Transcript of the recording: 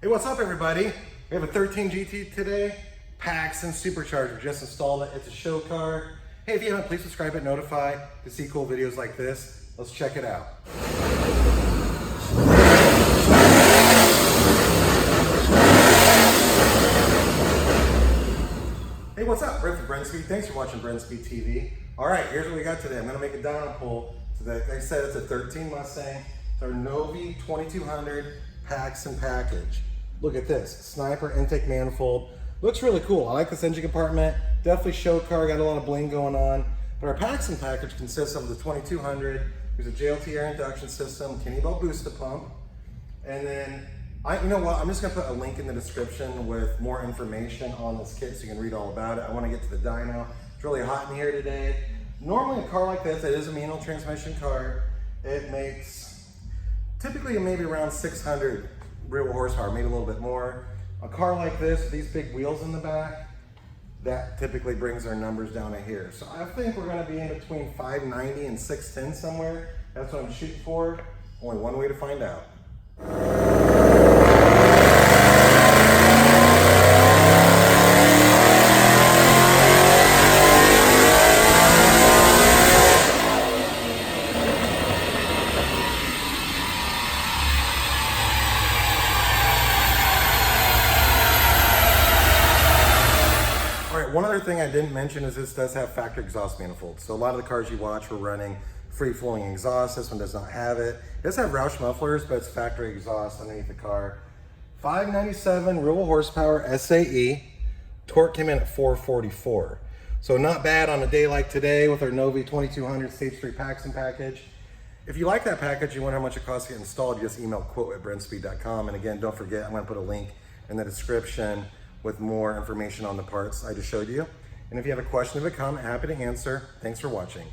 Hey, what's up everybody? We have a 13 GT today, Paxton Supercharger, just installed it. It's a show car. Hey, if you haven't, please subscribe and notify to see cool videos like this. Let's check it out. Hey, what's up? Brett from Brenspeed. Thanks for watching Brenspeed TV. All right, here's what we got today. I'm gonna make a dyno pull. So like I said, it's a 13 Mustang. It's our Novi 2200 Paxton package. Look at this, sniper intake manifold. Looks really cool. I like this engine compartment. Definitely show car, got a lot of bling going on. But our Paxton package consists of the 2200. There's a JLT air induction system, Kenny Bell booster pump. And then, you know what, I'm just gonna put a link in the description with more information on this kit so you can read all about it. I wanna get to the dyno. It's really hot in here today. Normally a car like this, it is a manual transmission car. It makes, typically maybe around 600 real horsepower, maybe a little bit more. A car like this, with these big wheels in the back, that typically brings our numbers down to here. So I think we're gonna be in between 590 and 610 somewhere. That's what I'm shooting for. Only one way to find out. One other thing I didn't mention is this does have factory exhaust manifolds. So a lot of the cars you watch were running free-flowing exhaust. This one does not have it. It does have Roush mufflers, but it's factory exhaust underneath the car. 597 real horsepower SAE. Torque came in at 444. So not bad on a day like today with our Novi 2200 Stage 3 Paxton package. If you like that package, you wonder how much it costs to get installed, just email quote@brenspeed.com. And again, don't forget, I'm gonna put a link in the description with more information on the parts I just showed you. And if you have a question or a comment, happy to answer. Thanks for watching.